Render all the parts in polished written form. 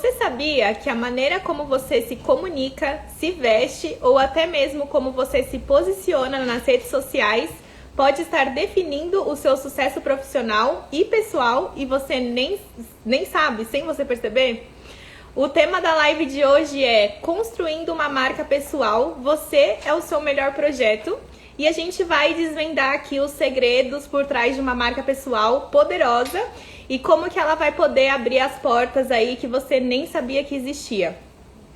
Você sabia que a maneira como você se comunica, se veste ou até mesmo como você se posiciona nas redes sociais pode estar definindo o seu sucesso profissional e pessoal e você nem sabe, sem você perceber? O tema da live de hoje é Construindo uma marca pessoal, você é o seu melhor projeto. E a gente vai desvendar aqui os segredos por trás de uma marca pessoal poderosa e como que ela vai poder abrir as portas aí que você nem sabia que existia.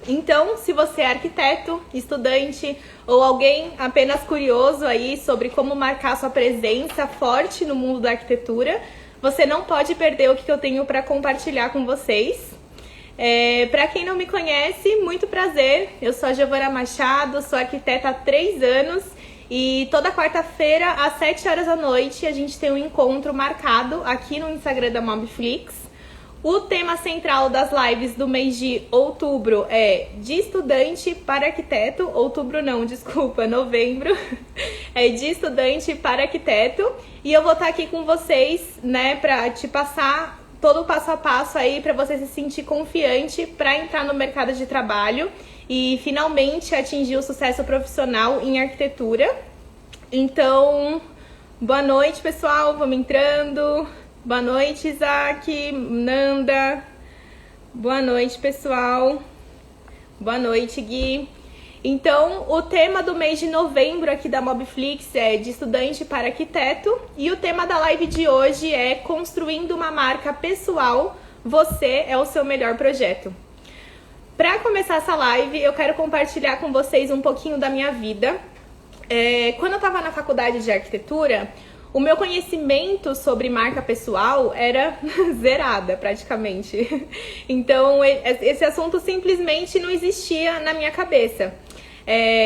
Então, se você é arquiteto, estudante ou alguém apenas curioso aí sobre como marcar sua presença forte no mundo da arquitetura, você não pode perder o que eu tenho para compartilhar com vocês. Para quem não me conhece, muito prazer. Eu sou a Giovana Machado, sou arquiteta há 3 anos. E toda quarta-feira, às 7 horas da noite, a gente tem um encontro marcado aqui no Instagram da Mobflix. O tema central das lives do mês de outubro é de estudante para arquiteto. Outubro não, desculpa, novembro. É de estudante para arquiteto. E eu vou estar aqui com vocês, né, para te passar todo o passo a passo aí para você se sentir confiante para entrar no mercado de trabalho e finalmente atingir o sucesso profissional em arquitetura. Então, boa noite, pessoal, vamos entrando. Boa noite, Isaac, Nanda. Boa noite, pessoal. Boa noite, Gui. Então, o tema do mês de novembro aqui da Mobflix é de estudante para arquiteto e o tema da live de hoje é Construindo uma marca pessoal, você é o seu melhor projeto. Para começar essa live, eu quero compartilhar com vocês um pouquinho da minha vida. Quando eu estava na faculdade de arquitetura, o meu conhecimento sobre marca pessoal era zerada, praticamente. Então, esse assunto simplesmente não existia na minha cabeça.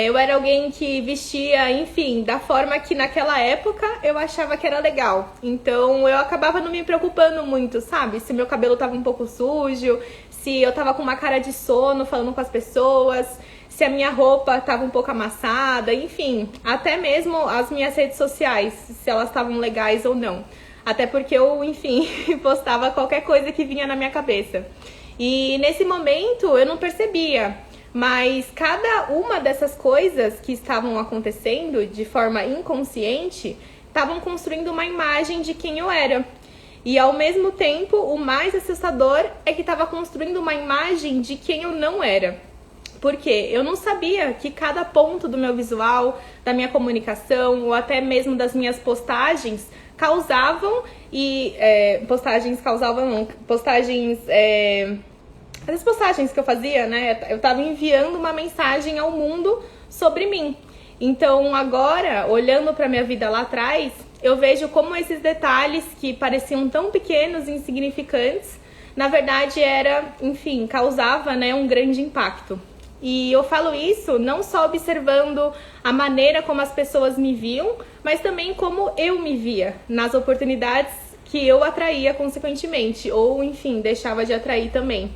Eu era alguém que vestia, enfim, da forma que naquela época eu achava que era legal. Então, eu acabava não me preocupando muito, sabe? Se meu cabelo estava um pouco sujo, se eu tava com uma cara de sono falando com as pessoas, se a minha roupa tava um pouco amassada, enfim, até mesmo as minhas redes sociais, se elas estavam legais ou não. Até porque eu, enfim, postava qualquer coisa que vinha na minha cabeça. E nesse momento eu não percebia, mas cada uma dessas coisas que estavam acontecendo de forma inconsciente, estavam construindo uma imagem de quem eu era. E ao mesmo tempo, o mais assustador é que estava construindo uma imagem de quem eu não era. Por quê? Eu não sabia que cada ponto do meu visual, da minha comunicação ou até mesmo das minhas postagens causavam as postagens que eu fazia, né? Eu estava enviando uma mensagem ao mundo sobre mim. Então agora, olhando para minha vida lá atrás, eu vejo como esses detalhes que pareciam tão pequenos e insignificantes, na verdade causava, né, um grande impacto. E eu falo isso não só observando a maneira como as pessoas me viam, mas também como eu me via nas oportunidades que eu atraía consequentemente, ou enfim, deixava de atrair também.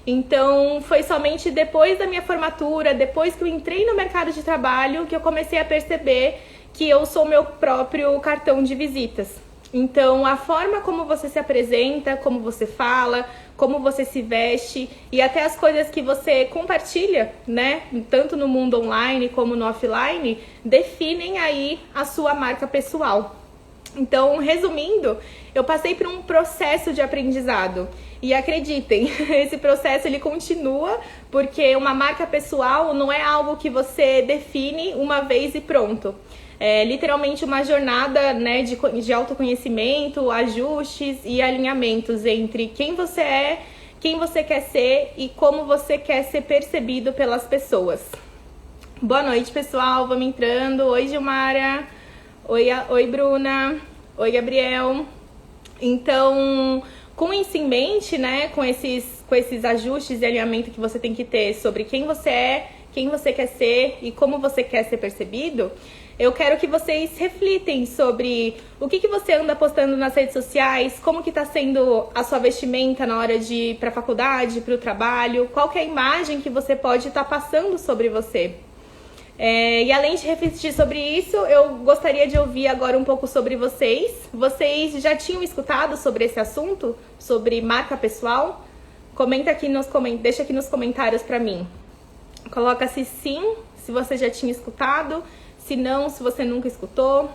Então, foi somente depois da minha formatura, depois que eu entrei no mercado de trabalho, que eu comecei a perceber que eu sou meu próprio cartão de visitas. Então, a forma como você se apresenta, como você fala, como você se veste e até as coisas que você compartilha, né, tanto no mundo online como no offline, definem aí a sua marca pessoal. Então, resumindo, eu passei por um processo de aprendizado. E acreditem, esse processo ele continua, porque uma marca pessoal não é algo que você define uma vez e pronto. É literalmente uma jornada, né, de autoconhecimento, ajustes e alinhamentos entre quem você é, quem você quer ser e como você quer ser percebido pelas pessoas. Boa noite, pessoal. Vamos entrando. Oi, Gilmara. Oi, Bruna. Oi, Gabriel. Então, com isso em mente, né, com esses ajustes e alinhamento que você tem que ter sobre quem você é, quem você quer ser e como você quer ser percebido, eu quero que vocês reflitem sobre o que você anda postando nas redes sociais, como que está sendo a sua vestimenta na hora de ir para a faculdade, para o trabalho, qual que é a imagem que você pode estar passando sobre você. E além de refletir sobre isso, eu gostaria de ouvir agora um pouco sobre vocês. Vocês já tinham escutado sobre esse assunto? Sobre marca pessoal? Comenta aqui deixa aqui nos comentários pra mim. Coloca se sim, se você já tinha escutado, se não, se você nunca escutou.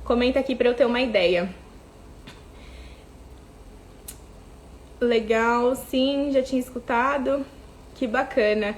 Comenta aqui pra eu ter uma ideia. Legal, sim, já tinha escutado. Que bacana.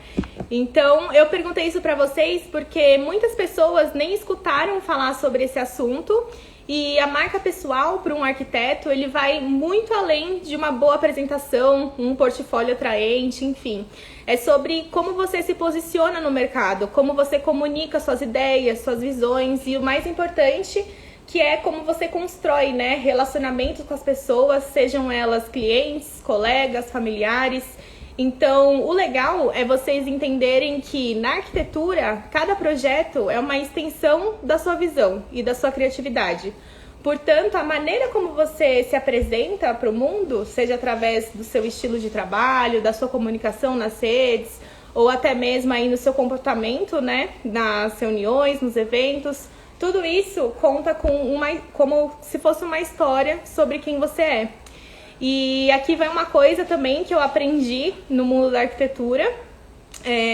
Então, eu perguntei isso pra vocês porque muitas pessoas nem escutaram falar sobre esse assunto. E a marca pessoal para um arquiteto, ele vai muito além de uma boa apresentação, um portfólio atraente, enfim. É sobre como você se posiciona no mercado, como você comunica suas ideias, suas visões e o mais importante, que é como você constrói, né, relacionamentos com as pessoas, sejam elas clientes, colegas, familiares. Então, o legal é vocês entenderem que na arquitetura, cada projeto é uma extensão da sua visão e da sua criatividade. Portanto, a maneira como você se apresenta para o mundo, seja através do seu estilo de trabalho, da sua comunicação nas redes, ou até mesmo aí no seu comportamento, né, nas reuniões, nos eventos, tudo isso conta como se fosse uma história sobre quem você é. E aqui vai uma coisa também que eu aprendi no mundo da arquitetura.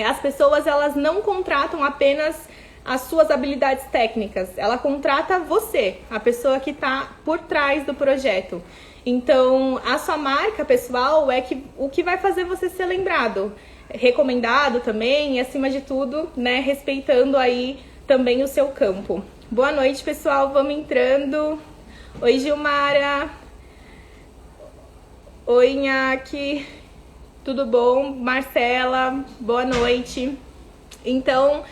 As pessoas, elas não contratam apenas as suas habilidades técnicas. Ela contrata você, a pessoa que está por trás do projeto. Então, a sua marca pessoal é o que vai fazer você ser lembrado. Recomendado também e, acima de tudo, né, respeitando aí também o seu campo. Boa noite, pessoal. Vamos entrando. Oi, Gilmara. Oi, Inhaque, tudo bom? Marcela, boa noite. Então,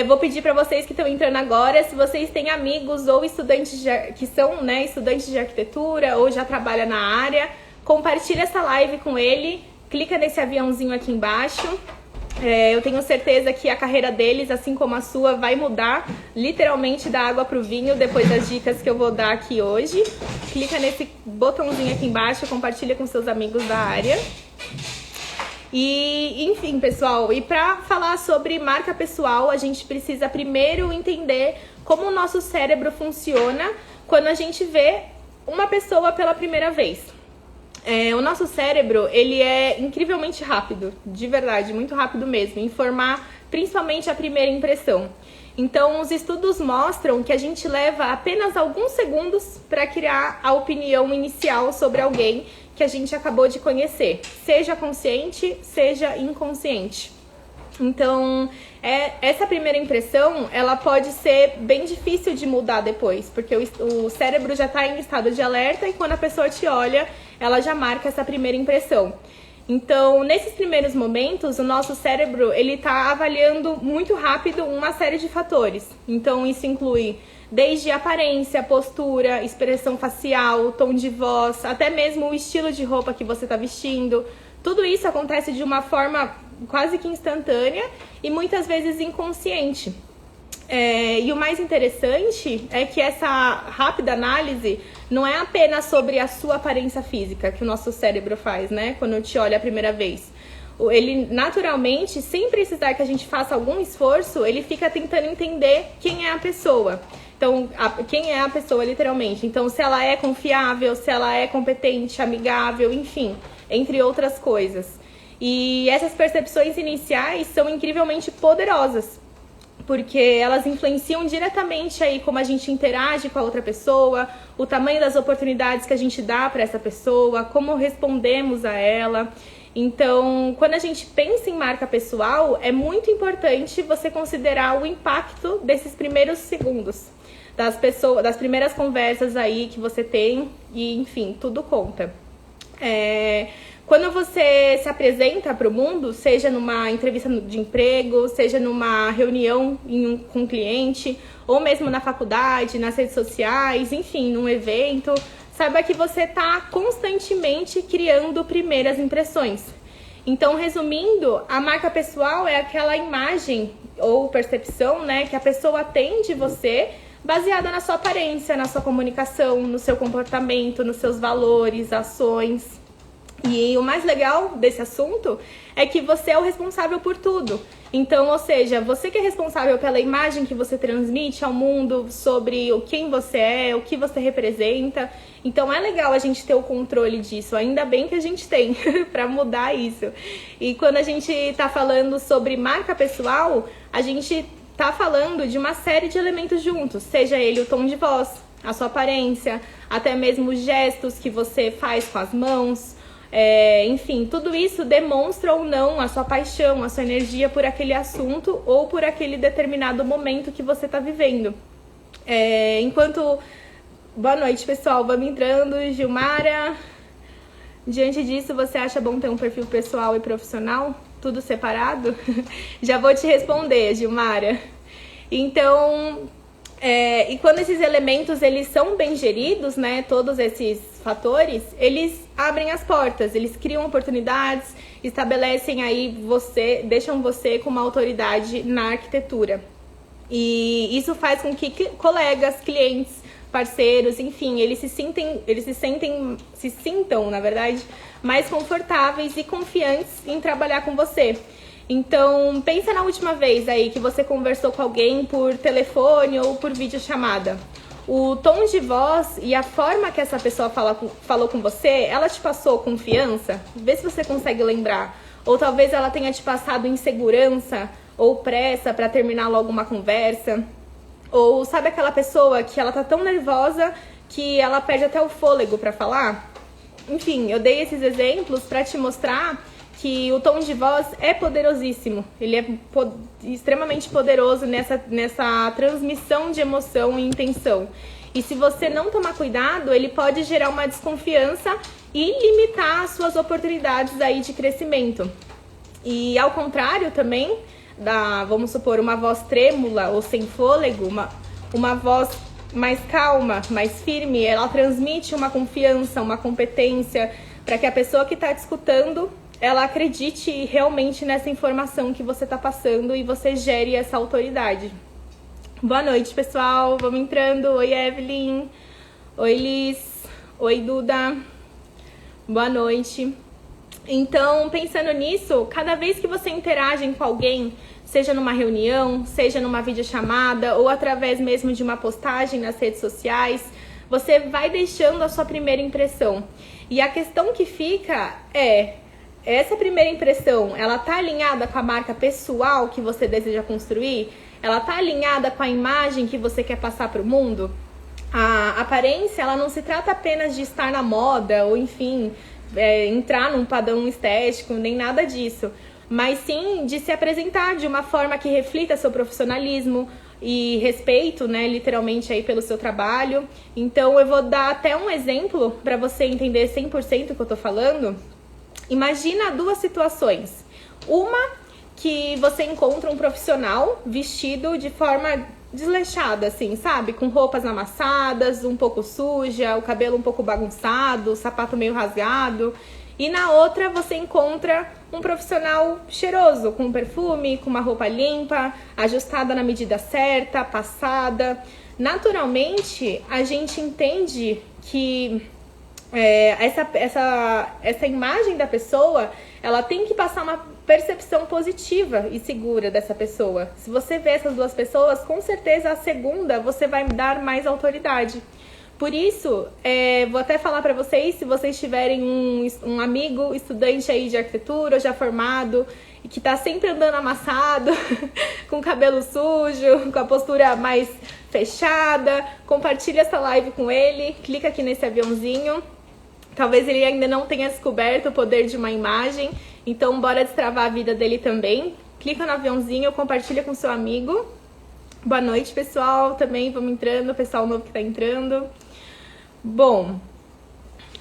vou pedir para vocês que estão entrando agora, se vocês têm amigos ou estudantes que são, né, estudantes de arquitetura ou já trabalham na área, compartilha essa live com ele, clica nesse aviãozinho aqui embaixo. Eu tenho certeza que a carreira deles, assim como a sua, vai mudar literalmente da água para o vinho depois das dicas que eu vou dar aqui hoje. Clica nesse botãozinho aqui embaixo, compartilha com seus amigos da área. E, enfim, pessoal, e para falar sobre marca pessoal, a gente precisa primeiro entender como o nosso cérebro funciona quando a gente vê uma pessoa pela primeira vez. O nosso cérebro, ele é incrivelmente rápido, de verdade, muito rápido mesmo, em formar principalmente a primeira impressão. Então, os estudos mostram que a gente leva apenas alguns segundos para criar a opinião inicial sobre alguém que a gente acabou de conhecer, seja consciente, seja inconsciente. Então, essa primeira impressão, ela pode ser bem difícil de mudar depois, porque o cérebro já está em estado de alerta e quando a pessoa te olha, ela já marca essa primeira impressão. Então, nesses primeiros momentos, o nosso cérebro, ele está avaliando muito rápido uma série de fatores. Então, isso inclui desde aparência, postura, expressão facial, tom de voz, até mesmo o estilo de roupa que você está vestindo. Tudo isso acontece de uma forma quase que instantânea e muitas vezes inconsciente. E o mais interessante é que essa rápida análise não é apenas sobre a sua aparência física que o nosso cérebro faz, né? Quando te olha a primeira vez. Ele naturalmente, sem precisar que a gente faça algum esforço, ele fica tentando entender quem é a pessoa. Então, quem é a pessoa literalmente. Então, se ela é confiável, se ela é competente, amigável, enfim, entre outras coisas. E essas percepções iniciais são incrivelmente poderosas, porque elas influenciam diretamente aí como a gente interage com a outra pessoa, o tamanho das oportunidades que a gente dá para essa pessoa, como respondemos a ela. Então, quando a gente pensa em marca pessoal, é muito importante você considerar o impacto desses primeiros segundos, das primeiras conversas aí que você tem e, enfim, tudo conta. Quando você se apresenta para o mundo, seja numa entrevista de emprego, seja numa reunião com um cliente, ou mesmo na faculdade, nas redes sociais, enfim, num evento, saiba que você está constantemente criando primeiras impressões. Então, resumindo, a marca pessoal é aquela imagem ou percepção, né, que a pessoa tem de você, baseada na sua aparência, na sua comunicação, no seu comportamento, nos seus valores, ações. E o mais legal desse assunto é que você é o responsável por tudo. Então, ou seja, você que é responsável pela imagem que você transmite ao mundo sobre quem você é, o que você representa. Então é legal a gente ter o controle disso, ainda bem que a gente tem para mudar isso. E quando a gente tá falando sobre marca pessoal, a gente tá falando de uma série de elementos juntos, seja ele o tom de voz, a sua aparência, até mesmo os gestos que você faz com as mãos. Enfim, tudo isso demonstra ou não a sua paixão, a sua energia por aquele assunto ou por aquele determinado momento que você está vivendo. Boa noite, pessoal. Vamos entrando. Gilmara. Diante disso, você acha bom ter um perfil pessoal e profissional? Tudo separado? Já vou te responder, Gilmara. Então, e quando esses elementos eles são bem geridos, né, todos esses fatores, eles abrem as portas, eles criam oportunidades, estabelecem aí deixam você com uma autoridade na arquitetura. E isso faz com que colegas, clientes, parceiros, enfim, eles se sintam, na verdade, mais confortáveis e confiantes em trabalhar com você. Então, pensa na última vez aí que você conversou com alguém por telefone ou por videochamada. O tom de voz e a forma que essa pessoa falou com você, ela te passou confiança? Vê se você consegue lembrar. Ou talvez ela tenha te passado insegurança ou pressa para terminar logo uma conversa. Ou sabe aquela pessoa que ela tá tão nervosa que ela perde até o fôlego para falar? Enfim, eu dei esses exemplos para te mostrar que o tom de voz é poderosíssimo. Ele é extremamente poderoso nessa transmissão de emoção e intenção. E se você não tomar cuidado, ele pode gerar uma desconfiança e limitar as suas oportunidades aí de crescimento. E ao contrário também, vamos supor, uma voz trêmula ou sem fôlego, uma voz mais calma, mais firme, ela transmite uma confiança, uma competência para que a pessoa que está te escutando ela acredite realmente nessa informação que você está passando e você gere essa autoridade. Boa noite, pessoal. Vamos entrando. Oi, Evelyn. Oi, Liz. Oi, Duda. Boa noite. Então, pensando nisso, cada vez que você interage com alguém, seja numa reunião, seja numa videochamada ou através mesmo de uma postagem nas redes sociais, você vai deixando a sua primeira impressão. E a questão que fica essa primeira impressão, ela tá alinhada com a marca pessoal que você deseja construir? Ela tá alinhada com a imagem que você quer passar para o mundo? A aparência, ela não se trata apenas de estar na moda ou, enfim, entrar num padrão estético, nem nada disso. Mas sim de se apresentar de uma forma que reflita seu profissionalismo e respeito, né, literalmente aí pelo seu trabalho. Então eu vou dar até um exemplo para você entender 100% o que eu tô falando. Imagina duas situações. Uma que você encontra um profissional vestido de forma desleixada, assim, sabe? Com roupas amassadas, um pouco suja, o cabelo um pouco bagunçado, o sapato meio rasgado. E na outra você encontra um profissional cheiroso, com perfume, com uma roupa limpa, ajustada na medida certa, passada. Naturalmente, a gente entende que essa imagem da pessoa, ela tem que passar uma percepção positiva e segura dessa pessoa. Se você vê essas duas pessoas, com certeza a segunda você vai dar mais autoridade. Por isso, vou até falar para vocês, se vocês tiverem um amigo estudante aí de arquitetura, já formado, e que tá sempre andando amassado, com cabelo sujo, com a postura mais fechada, compartilha essa live com ele, clica aqui nesse aviãozinho. Talvez ele ainda não tenha descoberto o poder de uma imagem, então bora destravar a vida dele também. Clica no aviãozinho, compartilha com seu amigo. Boa noite, pessoal, também vamos entrando, pessoal novo que tá entrando. Bom,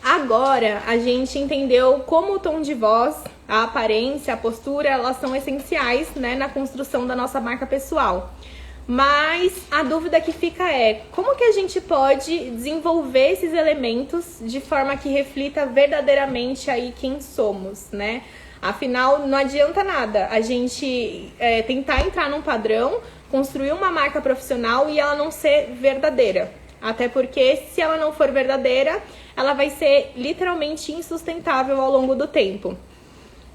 agora a gente entendeu como o tom de voz, a aparência, a postura, elas são essenciais, né, na construção da nossa marca pessoal. Mas a dúvida que fica é, como que a gente pode desenvolver esses elementos de forma que reflita verdadeiramente aí quem somos, né? Afinal, não adianta nada a gente tentar entrar num padrão, construir uma marca profissional e ela não ser verdadeira. Até porque, se ela não for verdadeira, ela vai ser literalmente insustentável ao longo do tempo.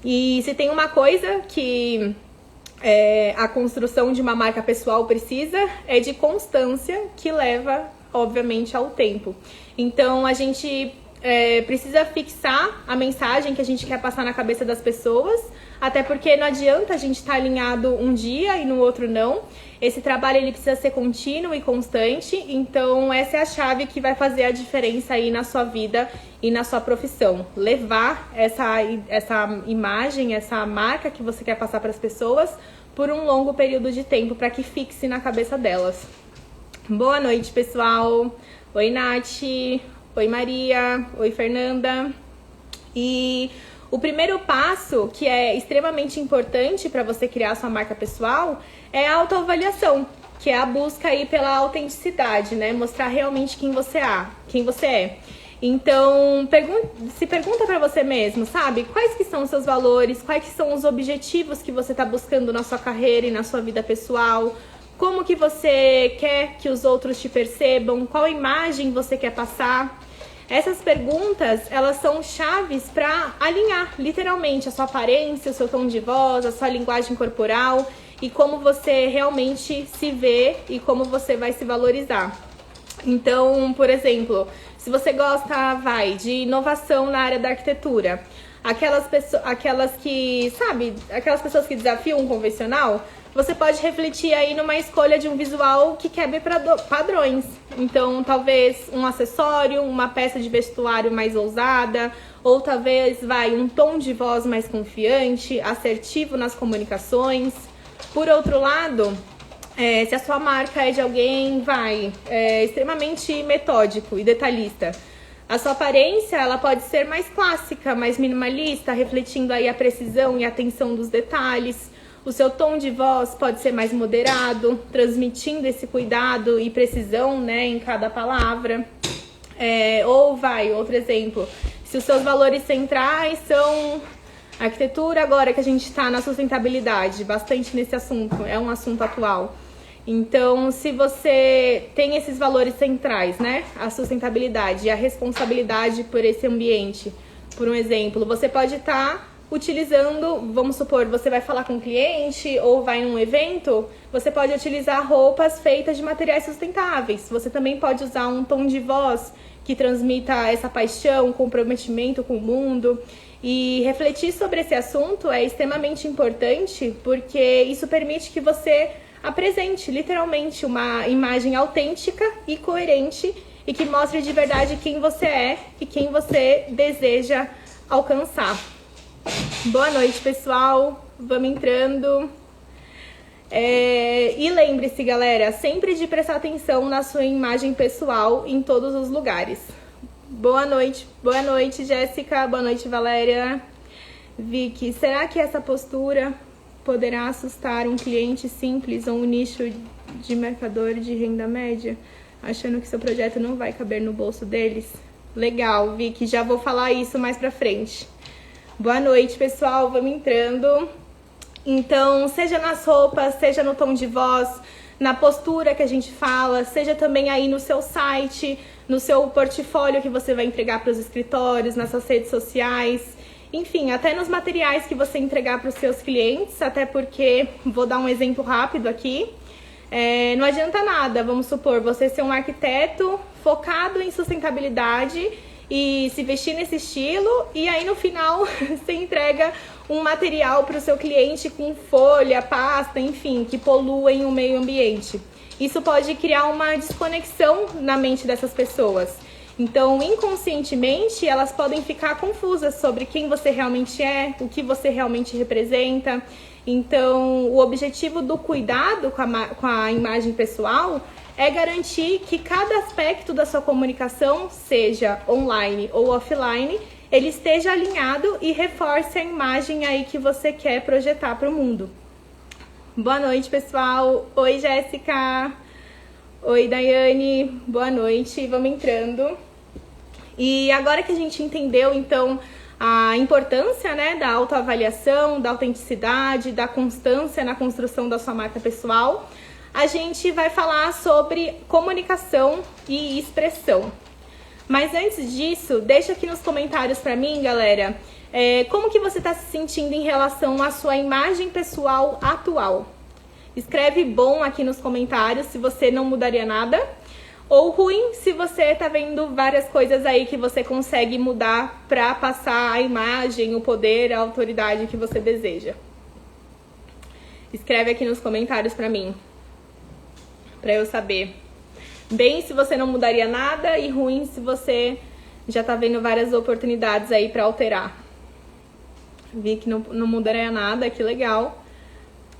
E se tem uma coisa que a construção de uma marca pessoal precisa, é de constância, que leva, obviamente, ao tempo. Então, a gente precisa fixar a mensagem que a gente quer passar na cabeça das pessoas, até porque não adianta a gente estar alinhado um dia e no outro não. Esse trabalho ele precisa ser contínuo e constante, então essa é a chave que vai fazer a diferença aí na sua vida e na sua profissão. Levar essa imagem, essa marca que você quer passar para as pessoas por um longo período de tempo, para que fixe na cabeça delas. Boa noite, pessoal! Oi, Nath! Oi, Maria! Oi, Fernanda! E o primeiro passo, que é extremamente importante para você criar sua marca pessoal, é a autoavaliação, que é a busca aí pela autenticidade, né? Mostrar realmente quem você é. Então, se pergunta para você mesmo, sabe? Quais que são os seus valores, quais que são os objetivos que você está buscando na sua carreira e na sua vida pessoal, como que você quer que os outros te percebam, qual imagem você quer passar. Essas perguntas, elas são chaves para alinhar, literalmente, a sua aparência, o seu tom de voz, a sua linguagem corporal e como você realmente se vê e como você vai se valorizar. Então, por exemplo, se você gosta, de inovação na área da arquitetura, aquelas pessoas que desafiam o convencional, você pode refletir aí numa escolha de um visual que quebre padrões. Então, talvez um acessório, uma peça de vestuário mais ousada, ou talvez, um tom de voz mais confiante, assertivo nas comunicações. Por outro lado, se a sua marca é de alguém, extremamente metódico e detalhista, a sua aparência, ela pode ser mais clássica, mais minimalista, refletindo aí a precisão e a atenção dos detalhes. O seu tom de voz pode ser mais moderado, transmitindo esse cuidado e precisão, né, em cada palavra. Outro exemplo, se os seus valores centrais são arquitetura, agora que a gente está na sustentabilidade, bastante nesse assunto, é um assunto atual. Então, se você tem esses valores centrais, né, a sustentabilidade e a responsabilidade por esse ambiente, por um exemplo, você pode estar utilizando, vamos supor, você vai falar com um cliente ou vai num evento, você pode utilizar roupas feitas de materiais sustentáveis. Você também pode usar um tom de voz que transmita essa paixão, comprometimento com o mundo. E refletir sobre esse assunto é extremamente importante, porque isso permite que você apresente literalmente uma imagem autêntica e coerente e que mostre de verdade quem você é e quem você deseja alcançar. Boa noite, pessoal. Vamos entrando. E lembre-se, galera, sempre de prestar atenção na sua imagem pessoal em todos os lugares. Boa noite, Jéssica. Boa noite, Valéria. Vicky, será que essa postura poderá assustar um cliente simples ou um nicho de mercador de renda média, achando que seu projeto não vai caber no bolso deles? Legal, Vicky, já vou falar isso mais pra frente. Boa noite, pessoal, vamos entrando. Então, seja nas roupas, seja no tom de voz, na postura que a gente fala, seja também aí no seu site, no seu portfólio que você vai entregar para os escritórios, nas suas redes sociais, enfim, até nos materiais que você entregar para os seus clientes, até porque, vou dar um exemplo rápido aqui, não adianta nada, vamos supor, você ser um arquiteto focado em sustentabilidade e se vestir nesse estilo, e aí no final você entrega um material para o seu cliente com folha, pasta, enfim, que poluem o meio ambiente. Isso pode criar uma desconexão na mente dessas pessoas. Então, inconscientemente, elas podem ficar confusas sobre quem você realmente é, o que você realmente representa. Então, o objetivo do cuidado com a imagem pessoal é garantir que cada aspecto da sua comunicação, seja online ou offline, ele esteja alinhado e reforce a imagem aí que você quer projetar para o mundo. Boa noite, pessoal. Oi, Jéssica. Oi, Daiane. Boa noite. Vamos entrando. E agora que a gente entendeu, então, a importância, né, da autoavaliação, da autenticidade, da constância na construção da sua marca pessoal, a gente vai falar sobre comunicação e expressão. Mas antes disso, deixa aqui nos comentários pra mim, galera, como que você tá se sentindo em relação à sua imagem pessoal atual. Escreve bom aqui nos comentários se você não mudaria nada, ou ruim se você tá vendo várias coisas aí que você consegue mudar pra passar a imagem, o poder, a autoridade que você deseja. Escreve aqui nos comentários pra mim, pra eu saber. Bem se você não mudaria nada e ruim se você já tá vendo várias oportunidades aí pra alterar. Vi que não mudaria nada, que legal.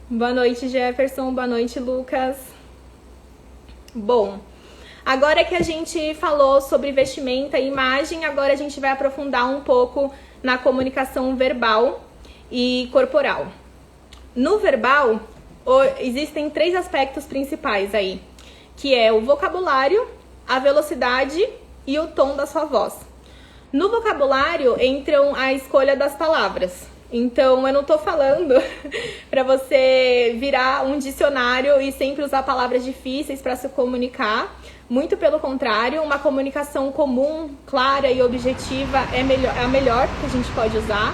Boa noite, Jefferson. Boa noite, Lucas. Bom, agora que a gente falou sobre vestimenta e imagem, agora a gente vai aprofundar um pouco na comunicação verbal e corporal. No verbal, existem 3 aspectos principais aí, que é o vocabulário, a velocidade e o tom da sua voz. No vocabulário entram a escolha das palavras. Então, eu não tô falando para você virar um dicionário e sempre usar palavras difíceis para se comunicar. Muito pelo contrário, uma comunicação comum, clara e objetiva é a melhor que a gente pode usar.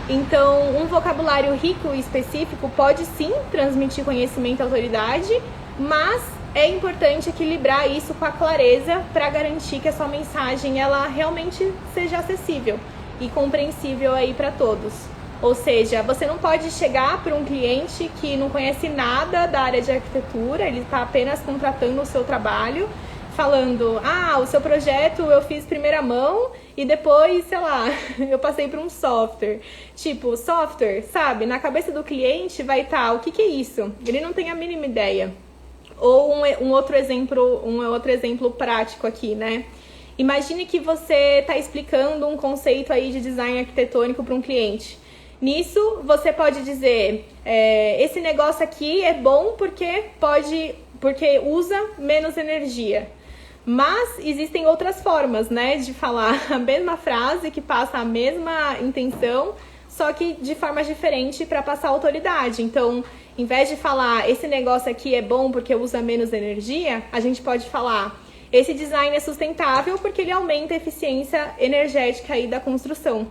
Então, um vocabulário rico e específico pode sim transmitir conhecimento e autoridade, mas é importante equilibrar isso com a clareza para garantir que a sua mensagem ela realmente seja acessível e compreensível aí para todos. Ou seja, você não pode chegar para um cliente que não conhece nada da área de arquitetura, ele está apenas contratando o seu trabalho, falando, o seu projeto eu fiz primeira mão e depois, sei lá, eu passei por um software. Tipo, software, sabe? Na cabeça do cliente vai estar, o que é isso? Ele não tem a mínima ideia. Ou um outro exemplo prático aqui, né? Imagine que você está explicando um conceito aí de design arquitetônico para um cliente. Nisso, você pode dizer, esse negócio aqui é bom porque usa menos energia. Mas existem outras formas, né, de falar a mesma frase que passa a mesma intenção, só que de forma diferente para passar autoridade. Então, em vez de falar esse negócio aqui é bom porque usa menos energia, a gente pode falar esse design é sustentável porque ele aumenta a eficiência energética aí da construção.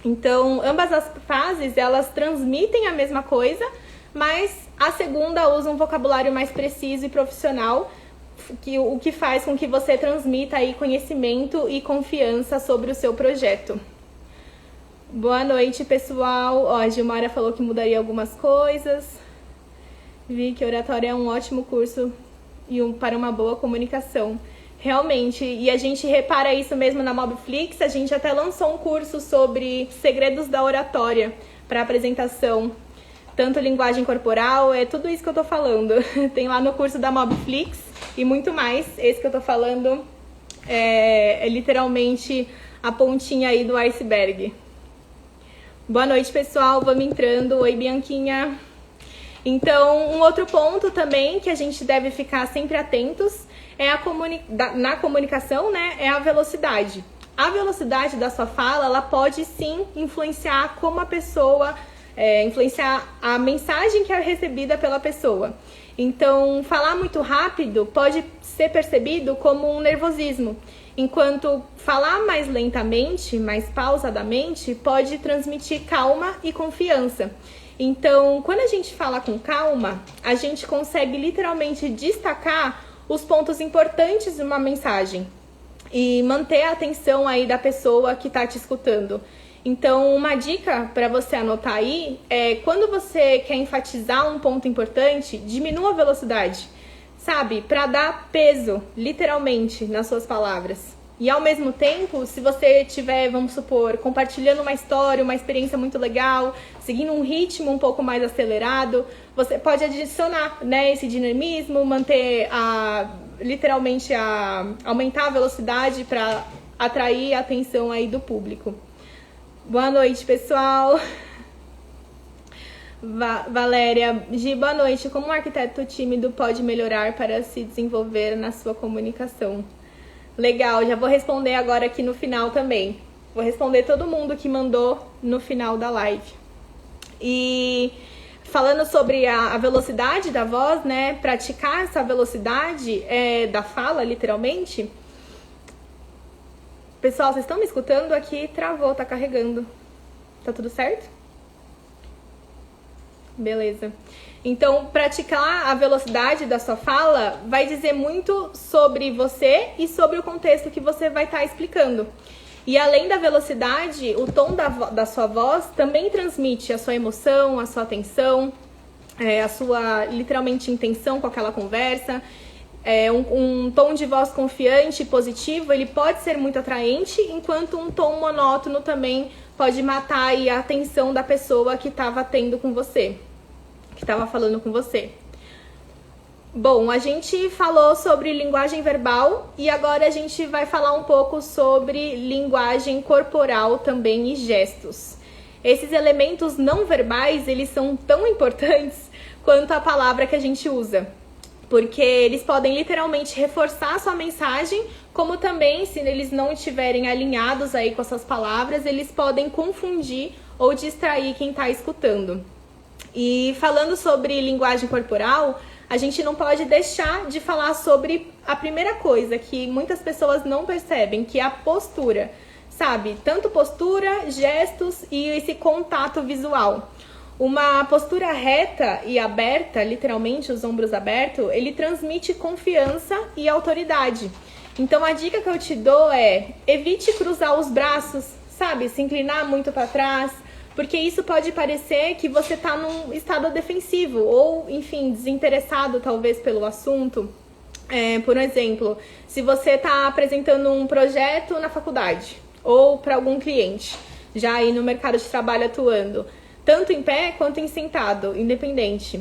Então, ambas as frases, elas transmitem a mesma coisa, mas a segunda usa um vocabulário mais preciso e profissional, o que faz com que você transmita aí conhecimento e confiança sobre o seu projeto. Boa noite, pessoal. A Gilmara falou que mudaria algumas coisas. Vi que oratória é um ótimo curso para uma boa comunicação. Realmente, e a gente repara isso mesmo na Mobflix, a gente até lançou um curso sobre segredos da oratória para apresentação, tanto linguagem corporal, é tudo isso que eu tô falando. Tem lá no curso da Mobflix e muito mais. Esse que eu tô falando é literalmente a pontinha aí do iceberg. Boa noite, pessoal, vamos entrando. Oi, Bianquinha. Então, um outro ponto também que a gente deve ficar sempre atentos na comunicação, né, é a velocidade. A velocidade da sua fala, ela pode sim influenciar como a pessoa, influenciar a mensagem que é recebida pela pessoa. Então, falar muito rápido pode ser percebido como um nervosismo, enquanto falar mais lentamente, mais pausadamente, pode transmitir calma e confiança. Então, quando a gente fala com calma, a gente consegue literalmente destacar os pontos importantes de uma mensagem e manter a atenção aí da pessoa que está te escutando. Então, uma dica para você anotar aí é quando você quer enfatizar um ponto importante, diminua a velocidade, sabe? Para dar peso, literalmente, nas suas palavras. E ao mesmo tempo, se você estiver, vamos supor, compartilhando uma história, uma experiência muito legal, seguindo um ritmo um pouco mais acelerado, você pode adicionar, né, esse dinamismo, manter literalmente aumentar a velocidade para atrair a atenção aí do público. Boa noite, pessoal. Valéria, Gi, boa noite. Como um arquiteto tímido pode melhorar para se desenvolver na sua comunicação? Legal, já vou responder agora aqui no final também. Vou responder todo mundo que mandou no final da live. E Falando sobre a velocidade da voz, né? Praticar essa velocidade da fala, literalmente. Pessoal, vocês estão me escutando? Aqui travou, tá carregando. Tá tudo certo? Beleza. Então, praticar a velocidade da sua fala vai dizer muito sobre você e sobre o contexto que você vai estar explicando. E além da velocidade, o tom da sua voz também transmite a sua emoção, a sua atenção, a sua, literalmente, intenção com aquela conversa. Um tom de voz confiante e positivo, ele pode ser muito atraente, enquanto um tom monótono também pode matar aí a atenção da pessoa que estava tendo com você, que estava falando com você. Bom, a gente falou sobre linguagem verbal e agora a gente vai falar um pouco sobre linguagem corporal também e gestos. Esses elementos não verbais, eles são tão importantes quanto a palavra que a gente usa, porque eles podem literalmente reforçar a sua mensagem, como também, se eles não estiverem alinhados aí com essas palavras, eles podem confundir ou distrair quem está escutando. E falando sobre linguagem corporal, a gente não pode deixar de falar sobre a primeira coisa que muitas pessoas não percebem, que é a postura, sabe? Tanto postura, gestos e esse contato visual. Uma postura reta e aberta, literalmente os ombros abertos, ele transmite confiança e autoridade. Então a dica que eu te dou é: evite cruzar os braços, sabe? Se inclinar muito para trás, porque isso pode parecer que você está num estado defensivo ou, enfim, desinteressado talvez pelo assunto. Por exemplo, se você está apresentando um projeto na faculdade ou para algum cliente, já aí no mercado de trabalho atuando, tanto em pé quanto em sentado, independente.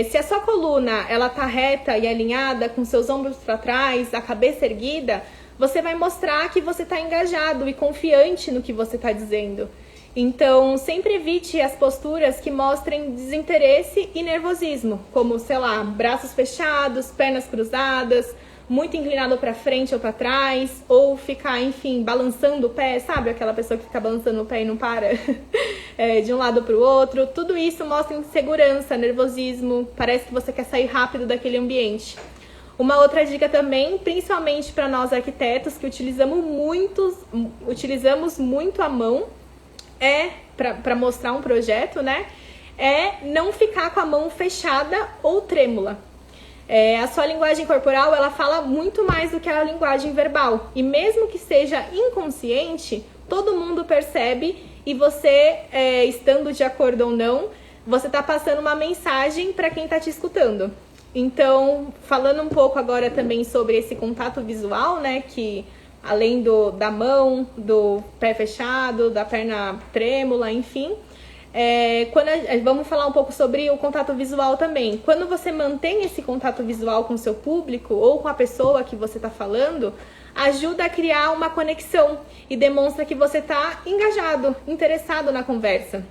Se a sua coluna ela tá reta e alinhada, com seus ombros para trás, a cabeça erguida, você vai mostrar que você está engajado e confiante no que você está dizendo. Então, sempre evite as posturas que mostrem desinteresse e nervosismo, como, sei lá, braços fechados, pernas cruzadas, muito inclinado para frente ou para trás, ou ficar, enfim, balançando o pé, sabe? Aquela pessoa que fica balançando o pé e não para de um lado para o outro. Tudo isso mostra insegurança, nervosismo, parece que você quer sair rápido daquele ambiente. Uma outra dica também, principalmente para nós arquitetos que utilizamos muito a mão, para mostrar um projeto, né? Não ficar com a mão fechada ou trêmula. A sua linguagem corporal, ela fala muito mais do que a linguagem verbal. E mesmo que seja inconsciente, todo mundo percebe e você, estando de acordo ou não, você está passando uma mensagem para quem está te escutando. Então, falando um pouco agora também sobre esse contato visual, né? Que além da mão, do pé fechado, da perna trêmula, enfim. Vamos falar um pouco sobre o contato visual também. Quando você mantém esse contato visual com o seu público ou com a pessoa que você está falando, ajuda a criar uma conexão e demonstra que você está engajado, interessado na conversa.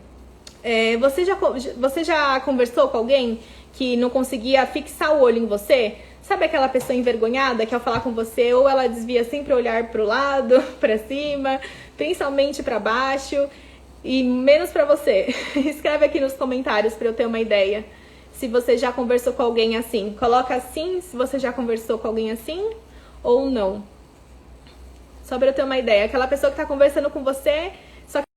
Você já conversou com alguém que não conseguia fixar o olho em você? Sabe aquela pessoa envergonhada que ao falar com você, ou ela desvia sempre o olhar para o lado, para cima, principalmente para baixo, e menos para você? Escreve aqui nos comentários para eu ter uma ideia. Se você já conversou com alguém assim. Coloca assim, se você já conversou com alguém assim ou não. Só para eu ter uma ideia. Aquela pessoa que está conversando com você, só que...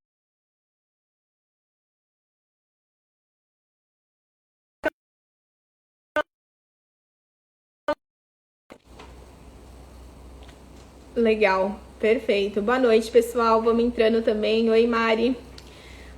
Legal, perfeito. Boa noite, pessoal. Vamos entrando também. Oi, Mari.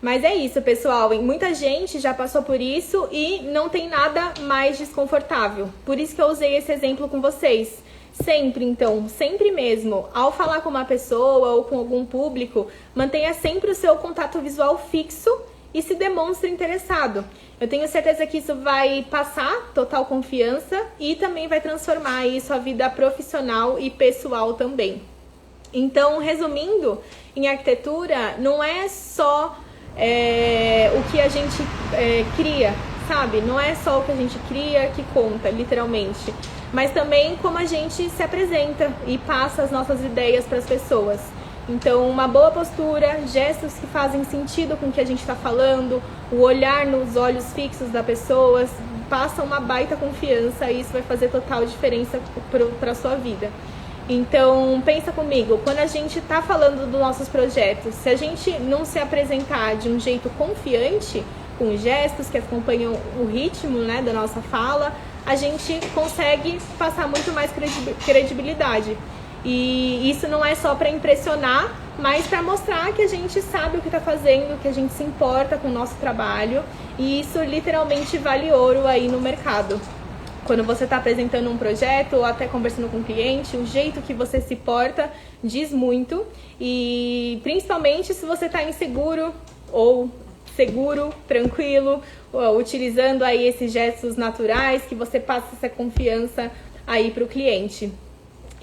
Mas é isso, pessoal. Muita gente já passou por isso e não tem nada mais desconfortável. Por isso que eu usei esse exemplo com vocês. Sempre, então, sempre mesmo, ao falar com uma pessoa ou com algum público, mantenha sempre o seu contato visual fixo e se demonstre interessado. Eu tenho certeza que isso vai passar total confiança e também vai transformar aí sua vida profissional e pessoal também. Então, resumindo, em arquitetura não é só o que a gente cria, sabe? Não é só o que a gente cria que conta, literalmente. Mas também como a gente se apresenta e passa as nossas ideias para as pessoas. Então, uma boa postura, gestos que fazem sentido com o que a gente está falando, o olhar nos olhos fixos da pessoa, passa uma baita confiança e isso vai fazer total diferença para a sua vida. Então, pensa comigo, quando a gente está falando dos nossos projetos, se a gente não se apresentar de um jeito confiante, com gestos que acompanham o ritmo, né, da nossa fala, a gente consegue passar muito mais credibilidade. E isso não é só para impressionar, mas para mostrar que a gente sabe o que está fazendo, que a gente se importa com o nosso trabalho. E isso literalmente vale ouro aí no mercado. Quando você está apresentando um projeto ou até conversando com o cliente, o jeito que você se porta diz muito. E principalmente se você está inseguro ou seguro, tranquilo, utilizando aí esses gestos naturais, que você passa essa confiança aí para o cliente.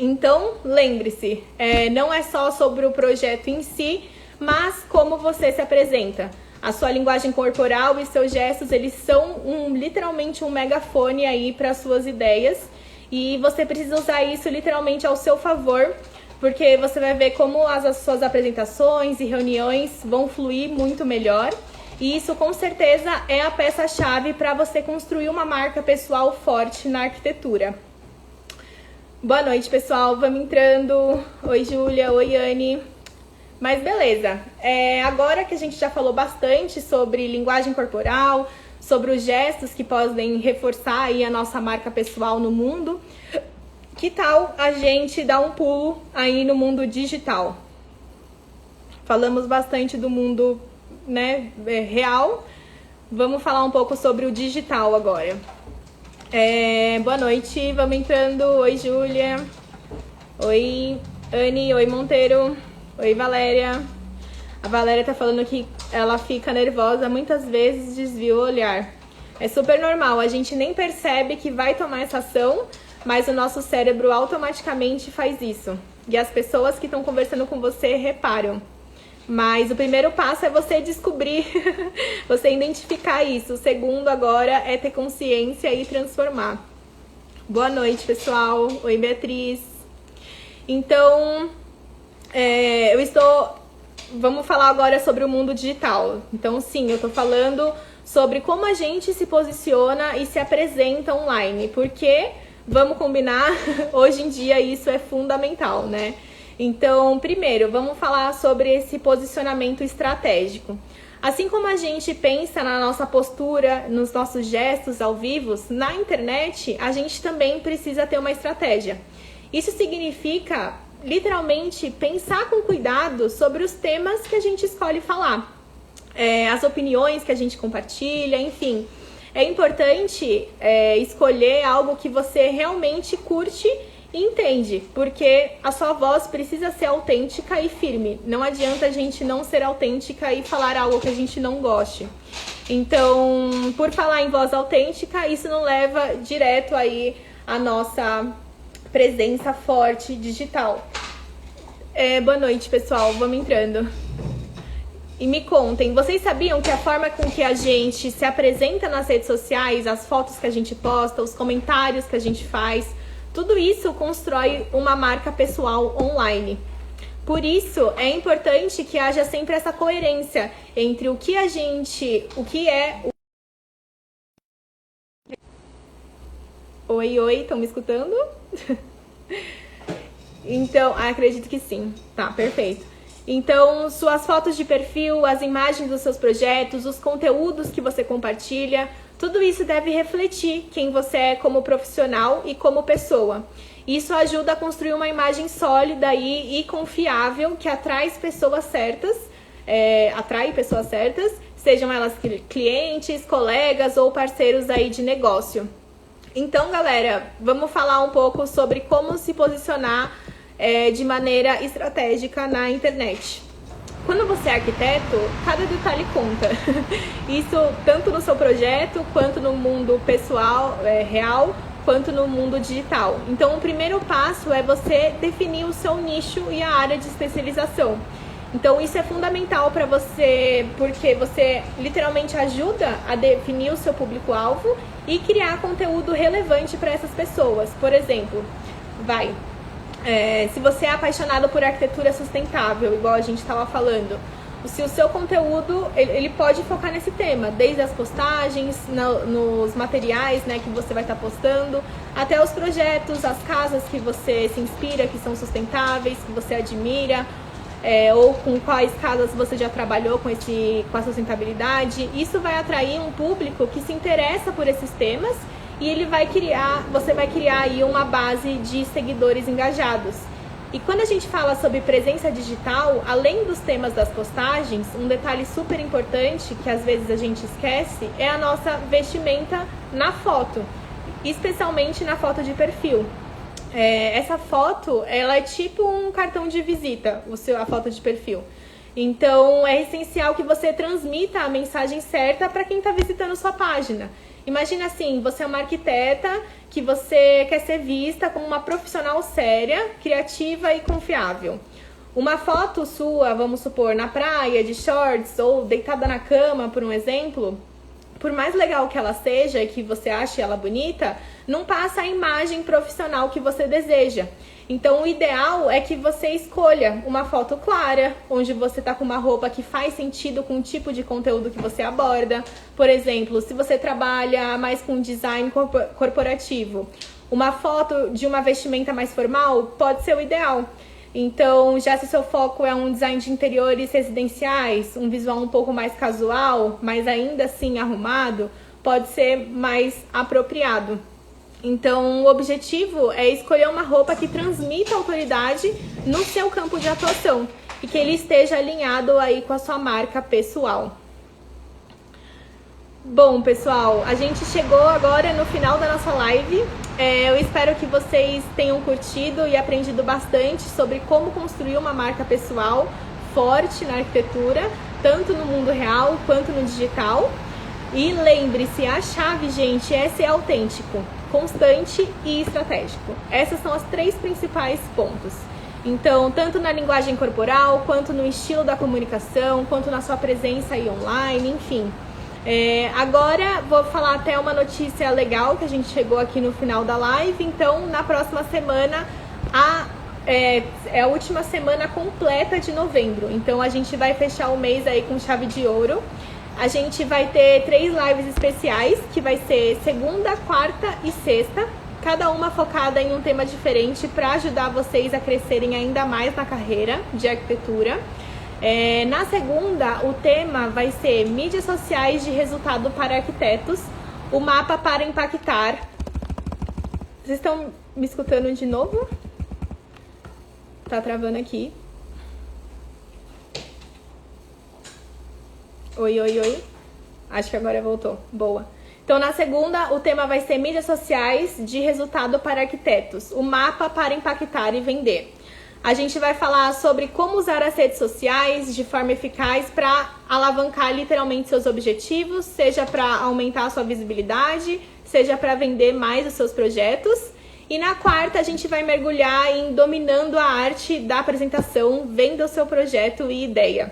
Então, lembre-se, não é só sobre o projeto em si, mas como você se apresenta. A sua linguagem corporal e seus gestos, eles são literalmente um megafone aí para as suas ideias. E você precisa usar isso literalmente ao seu favor, porque você vai ver como as suas apresentações e reuniões vão fluir muito melhor. E isso com certeza é a peça-chave para você construir uma marca pessoal forte na arquitetura. Boa noite, pessoal. Vamos entrando. Oi, Júlia. Oi, Anne. Mas beleza. Agora que a gente já falou bastante sobre linguagem corporal, sobre os gestos que podem reforçar aí a nossa marca pessoal no mundo, que tal a gente dar um pulo aí no mundo digital? Falamos bastante do mundo, né, real. Vamos falar um pouco sobre o digital agora. Boa noite, vamos entrando. Oi, Júlia. Oi, Anne. Oi, Monteiro. Oi, Valéria. A Valéria tá falando que ela fica nervosa, muitas vezes desvia o olhar. É super normal, a gente nem percebe que vai tomar essa ação, mas o nosso cérebro automaticamente faz isso. E as pessoas que estão conversando com você reparam. Mas o primeiro passo é você descobrir, você identificar isso. O segundo agora é ter consciência e transformar. Boa noite, pessoal. Oi, Beatriz. Então, vamos falar agora sobre o mundo digital. Então, sim, eu estou falando sobre como a gente se posiciona e se apresenta online. Porque, vamos combinar, hoje em dia isso é fundamental, né? Então, primeiro, vamos falar sobre esse posicionamento estratégico. Assim como a gente pensa na nossa postura, nos nossos gestos ao vivo, na internet, a gente também precisa ter uma estratégia. Isso significa, literalmente, pensar com cuidado sobre os temas que a gente escolhe falar, as opiniões que a gente compartilha, enfim. É importante escolher algo que você realmente curte e entende, porque a sua voz precisa ser autêntica e firme. Não adianta a gente não ser autêntica e falar algo que a gente não goste. Então, por falar em voz autêntica, isso não leva direto aí a nossa presença forte digital. Boa noite, pessoal. Vamos entrando. E me contem, vocês sabiam que a forma com que a gente se apresenta nas redes sociais, as fotos que a gente posta, os comentários que a gente faz, tudo isso constrói uma marca pessoal online. Por isso, é importante que haja sempre essa coerência entre o que é... Oi, estão me escutando? Então, acredito que sim. Tá, perfeito. Então, suas fotos de perfil, as imagens dos seus projetos, os conteúdos que você compartilha, tudo isso deve refletir quem você é como profissional e como pessoa. Isso ajuda a construir uma imagem sólida e confiável que atrai pessoas certas, sejam elas clientes, colegas ou parceiros aí de negócio. Então, galera, vamos falar um pouco sobre como se posicionar de maneira estratégica na internet. Quando você é arquiteto, cada detalhe conta. Isso tanto no seu projeto, quanto no mundo pessoal, real, quanto no mundo digital. Então, o primeiro passo é você definir o seu nicho e a área de especialização. Então, isso é fundamental para você, porque você literalmente ajuda a definir o seu público-alvo e criar conteúdo relevante para essas pessoas. Por exemplo, Se você é apaixonado por arquitetura sustentável, igual a gente estava falando, se o seu conteúdo ele pode focar nesse tema, desde as postagens, nos materiais, né, que você vai estar postando, até os projetos, as casas que você se inspira, que são sustentáveis, que você admira, ou com quais casas você já trabalhou com a sustentabilidade. Isso vai atrair um público que se interessa por esses temas e você vai criar aí uma base de seguidores engajados. E quando a gente fala sobre presença digital, além dos temas das postagens, um detalhe super importante que às vezes a gente esquece é a nossa vestimenta na foto, especialmente na foto de perfil. Essa foto, ela é tipo um cartão de visita, a foto de perfil. Então, é essencial que você transmita a mensagem certa para quem está visitando sua página. Imagina assim, você é uma arquiteta que você quer ser vista como uma profissional séria, criativa e confiável. Uma foto sua, vamos supor, na praia, de shorts ou deitada na cama, por um exemplo, por mais legal que ela seja e que você ache ela bonita, não passa a imagem profissional que você deseja. Então, o ideal é que você escolha uma foto clara, onde você está com uma roupa que faz sentido com o tipo de conteúdo que você aborda. Por exemplo, se você trabalha mais com design corporativo, uma foto de uma vestimenta mais formal pode ser o ideal. Então, já se seu foco é um design de interiores residenciais, um visual um pouco mais casual, mas ainda assim arrumado, pode ser mais apropriado. Então, o objetivo é escolher uma roupa que transmita autoridade no seu campo de atuação e que ele esteja alinhado aí com a sua marca pessoal. Bom, pessoal, a gente chegou agora no final da nossa live. Eu espero que vocês tenham curtido e aprendido bastante sobre como construir uma marca pessoal forte na arquitetura, tanto no mundo real quanto no digital. E lembre-se, a chave, gente, é ser autêntico, constante e estratégico. Essas são as 3 principais pontos. Então, tanto na linguagem corporal, quanto no estilo da comunicação, quanto na sua presença aí online, enfim. Agora vou falar até uma notícia legal que a gente chegou aqui no final da live. Então, na próxima semana, é a última semana completa de novembro. Então, a gente vai fechar o mês aí com chave de ouro. A gente vai ter 3 lives especiais, que vai ser segunda, quarta e sexta, cada uma focada em um tema diferente para ajudar vocês a crescerem ainda mais na carreira de arquitetura. Na segunda, o tema vai ser mídias sociais de resultado para arquitetos, o mapa para impactar. Vocês estão me escutando de novo? Tá travando aqui. Oi. Acho que agora voltou. Boa. Então, na segunda, o tema vai ser mídias sociais de resultado para arquitetos. O mapa para impactar e vender. A gente vai falar sobre como usar as redes sociais de forma eficaz para alavancar literalmente seus objetivos, seja para aumentar a sua visibilidade, seja para vender mais os seus projetos. E na quarta, a gente vai mergulhar em dominando a arte da apresentação, venda o seu projeto e ideia.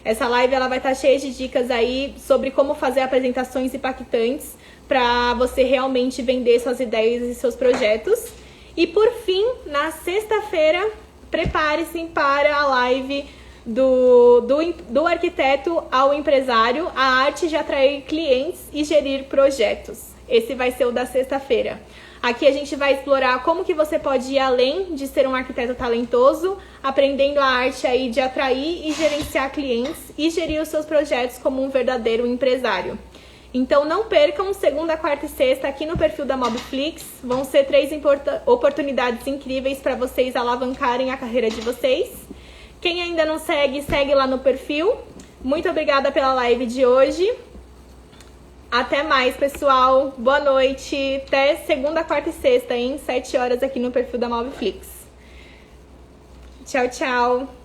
Essa live ela vai estar cheia de dicas aí sobre como fazer apresentações impactantes para você realmente vender suas ideias e seus projetos. E por fim, na sexta-feira, prepare-se para a live do arquiteto ao empresário, a arte de atrair clientes e gerir projetos. Esse vai ser o da sexta-feira. Aqui a gente vai explorar como que você pode ir além de ser um arquiteto talentoso, aprendendo a arte aí de atrair e gerenciar clientes e gerir os seus projetos como um verdadeiro empresário. Então não percam segunda, quarta e sexta aqui no perfil da Mobflix. Vão ser 3 oportunidades incríveis para vocês alavancarem a carreira de vocês. Quem ainda não segue, segue lá no perfil. Muito obrigada pela live de hoje. Até mais, pessoal. Boa noite. Até segunda, quarta e sexta, hein? 7 horas aqui no perfil da Mobflix. Tchau, tchau.